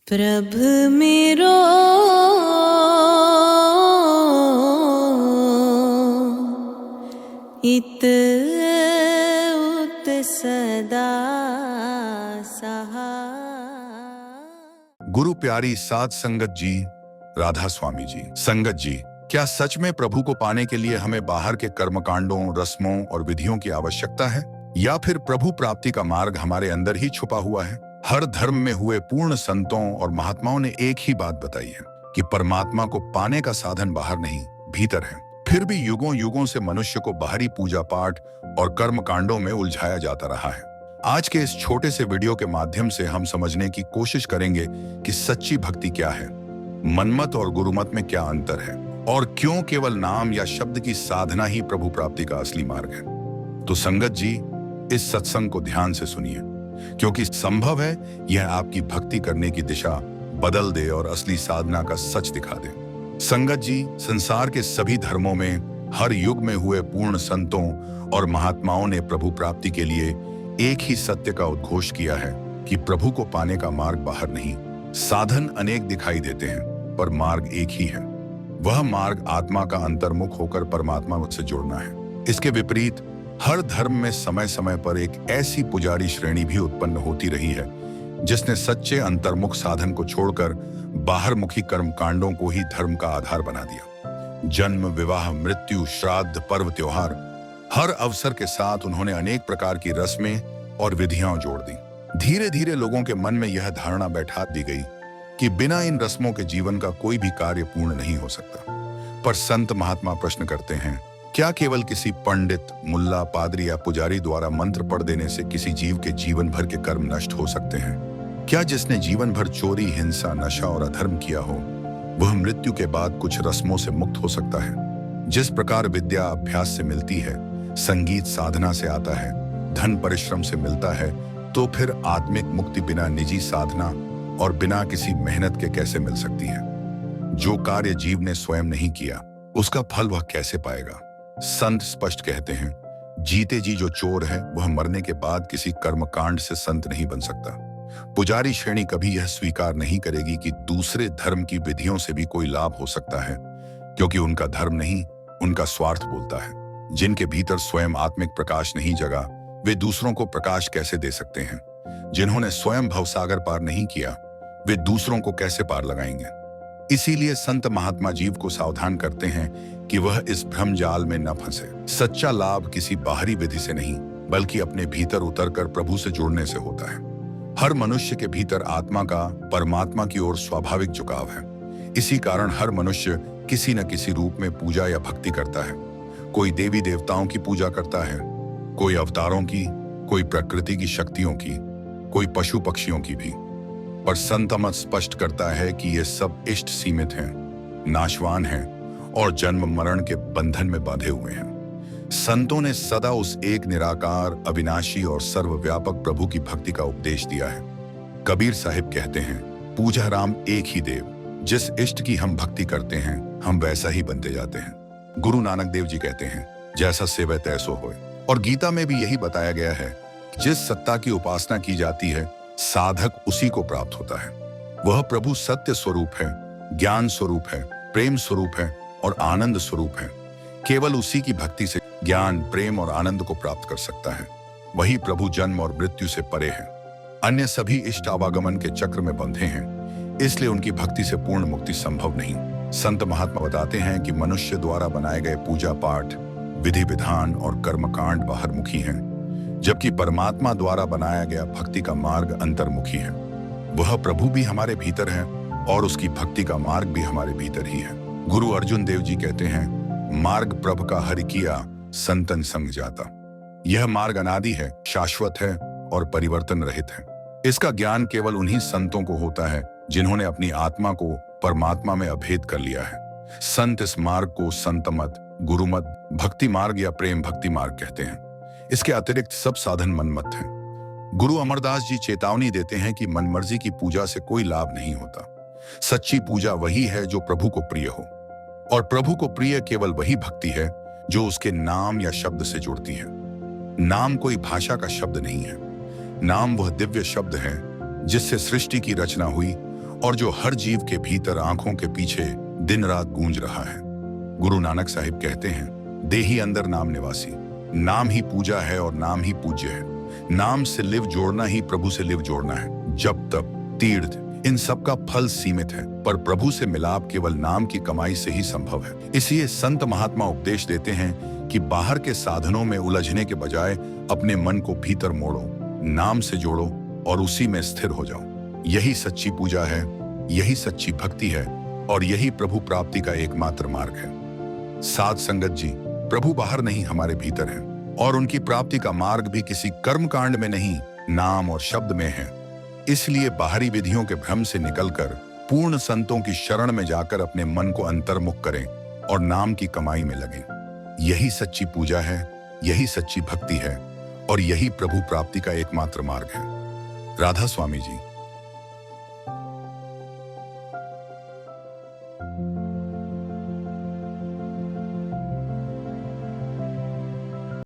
प्रभ मेरो इत उत सदा सहा। गुरु प्यारी साध संगत जी, राधा स्वामी जी। संगत जी, क्या सच में प्रभु को पाने के लिए हमें बाहर के कर्मकांडों, रस्मों और विधियों की आवश्यकता है, या फिर प्रभु प्राप्ति का मार्ग हमारे अंदर ही छुपा हुआ है? हर धर्म में हुए पूर्ण संतों और महात्माओं ने एक ही बात बताई है कि परमात्मा को पाने का साधन बाहर नहीं, भीतर है। फिर भी युगों युगों से मनुष्य को बाहरी पूजा पाठ और कर्म कांडों में उलझाया जाता रहा है। आज के इस छोटे से वीडियो के माध्यम से हम समझने की कोशिश करेंगे कि सच्ची भक्ति क्या है, मनमत और गुरुमत में क्या अंतर है, और क्यों केवल नाम या शब्द की साधना ही प्रभु प्राप्ति का असली मार्ग है। तो संगत जी, इस सत्संग को ध्यान से सुनिए, क्योंकि संभव है यह आपकी भक्ति करने की दिशा बदल दे और असली साधना का सच दिखा दे। संगत जी, संसार के सभी धर्मों में हर युग में हुए पूर्ण संतों और महात्माओं ने प्रभु प्राप्ति के लिए एक ही सत्य का उद्घोष किया है कि प्रभु को पाने का मार्ग बाहर नहीं। साधन अनेक दिखाई देते हैं, पर मार्ग एक ही है। वह मार्ग आत्मा का अंतर्मुख होकर परमात्मा से जुड़ना है। इसके विपरीत हर धर्म में समय समय पर एक ऐसी पुजारी श्रेणी भी उत्पन्न होती रही है जिसने सच्चे अंतर्मुख साधन को छोड़कर बाहरमुखी कर्म कांडों को ही धर्म का आधार बना दिया। जन्म, विवाह, मृत्यु, श्राद्ध, पर्व, त्योहार, हर अवसर के साथ उन्होंने अनेक प्रकार की रस्में और विधियां जोड़ दी। धीरे धीरे लोगों के मन में यह धारणा बैठा दी गई कि बिना इन रस्मों के जीवन का कोई भी कार्य पूर्ण नहीं हो सकता। पर संत महात्मा प्रश्न करते हैं, क्या केवल किसी पंडित, मुल्ला, पादरी या पुजारी द्वारा मंत्र पढ़ देने से किसी जीव के जीवन भर के कर्म नष्ट हो सकते हैं? क्या जिसने जीवन भर चोरी, हिंसा, नशा और अधर्म किया हो, वह मृत्यु के बाद कुछ रस्मों से मुक्त हो सकता है? जिस प्रकार विद्या अभ्यास से मिलती है, संगीत साधना से आता है, धन परिश्रम से मिलता है, तो फिर आत्मिक मुक्ति बिना निजी साधना और बिना किसी मेहनत के कैसे मिल सकती है? जो कार्य जीव ने स्वयं नहीं किया, उसका फल वह कैसे पाएगा? संत स्पष्ट कहते हैं, जीते जी जो चोर है वह मरने के बाद किसी कर्मकांड से संत नहीं बन सकता। पुजारी श्रेणी कभी यह स्वीकार नहीं करेगी कि दूसरे धर्म की विधियों से भी कोई लाभ हो सकता है, क्योंकि उनका धर्म नहीं, उनका स्वार्थ बोलता है। जिनके भीतर स्वयं आत्मिक प्रकाश नहीं जगा, वे दूसरों को प्रकाश कैसे दे सकते हैं? जिन्होंने स्वयं भवसागर पार नहीं किया, वे दूसरों को कैसे पार लगाएंगे? इसीलिए संत महात्मा जीव को सावधान करते हैं कि वह इस भ्रम जाल में न फंसे। सच्चा लाभ किसी बाहरी विधि से नहीं, बल्कि अपने भीतर उतरकर प्रभु से जुड़ने से होता है। हर मनुष्य के भीतर आत्मा का परमात्मा की ओर स्वाभाविक झुकाव है। इसी कारण हर मनुष्य किसी न किसी रूप में पूजा या भक्ति करता है। कोई देवी देवताओं की पूजा करता है, कोई अवतारों की, कोई प्रकृति की शक्तियों की, कोई पशु पक्षियों की भी। पर संत मत स्पष्ट करता है कि ये सब इष्ट सीमित हैं, नाशवान हैं और जन्म मरण के बंधन में बांधे हुए हैं। संतों ने सदा उस एक निराकार, अविनाशी और सर्वव्यापक प्रभु की भक्ति का उपदेश दिया है। कबीर साहिब कहते हैं, पूजा राम एक ही देव, जिस इष्ट की हम भक्ति करते हैं हम वैसा ही बनते जाते हैं। गुरु नानक देव जी कहते हैं, जैसा सेवै तैसो होय। और गीता में भी यही बताया गया है, जिस सत्ता की उपासना की जाती है साधक उसी को प्राप्त होता है। वह प्रभु सत्य स्वरूप है, ज्ञान स्वरूप है, प्रेम स्वरूप है और आनंद स्वरूप है। केवल उसी की भक्ति से ज्ञान, प्रेम और आनंद को प्राप्त कर सकता है। वही प्रभु जन्म और मृत्यु से परे है। अन्य सभी इष्ट आवागमन के चक्र में बंधे हैं, इसलिए उनकी भक्ति से पूर्ण मुक्ति संभव नहीं। संत महात्मा बताते हैं कि मनुष्य द्वारा बनाए गए पूजा पाठ, विधि विधान और कर्मकांड बाहरमुखी हैं, जबकि परमात्मा द्वारा बनाया गया भक्ति का मार्ग अंतर्मुखी है। वह प्रभु भी हमारे भीतर है और उसकी भक्ति का मार्ग भी हमारे भीतर ही है। गुरु अर्जुन देव जी कहते हैं, मार्ग प्रभु का हरि किया, संतन संग जाता। यह मार्ग अनादि है, शाश्वत है और परिवर्तन रहित है। इसका ज्ञान केवल उन्हीं संतों को होता है जिन्होंने अपनी आत्मा को परमात्मा में अभेद कर लिया है। संत इस मार्ग को संतमत, गुरुमत, भक्ति मार्ग या प्रेम भक्ति मार्ग कहते हैं। इसके अतिरिक्त सब साधन मनमत हैं। गुरु अमरदास जी चेतावनी देते हैं कि मनमर्जी की पूजा से कोई लाभ नहीं होता। सच्ची पूजा वही है जो प्रभु को प्रिय हो, और प्रभु को प्रिय केवल वही भक्ति है जो उसके नाम या शब्द से जुड़ती है। नाम कोई भाषा का शब्द नहीं है। नाम वह दिव्य शब्द है जिससे सृष्टि की रचना हुई और जो हर जीव के भीतर आंखों के पीछे दिन रात गूंज रहा है। गुरु नानक साहिब कहते हैं, देही अंदर नाम निवासी, नाम ही पूजा है और नाम ही पूज्य है। नाम से लिव जोड़ना ही प्रभु से लिव जोड़ना है। जब तप, तीर्थ, इन सब का फल सीमित है, पर प्रभु से मिलाप केवल नाम की कमाई से ही संभव है। इसलिए संत महात्मा उपदेश देते हैं कि बाहर के साधनों में उलझने के बजाय अपने मन को भीतर मोड़ो, नाम से जोड़ो और उसी में स्थिर हो जाओ। यही सच्ची पूजा है, यही सच्ची भक्ति है और यही प्रभु प्राप्ति का एकमात्र मार्ग है। साध संगत जी, प्रभु बाहर नहीं, हमारे भीतर है और उनकी प्राप्ति का मार्ग भी किसी कर्मकांड में नहीं, नाम और शब्द में है। इसलिए बाहरी विधियों के भ्रम से निकलकर पूर्ण संतों की शरण में जाकर अपने मन को अंतर्मुख करें और नाम की कमाई में लगें। यही सच्ची पूजा है, यही सच्ची भक्ति है और यही प्रभु प्राप्ति का एकमात्र मार्ग है। राधा स्वामी जी।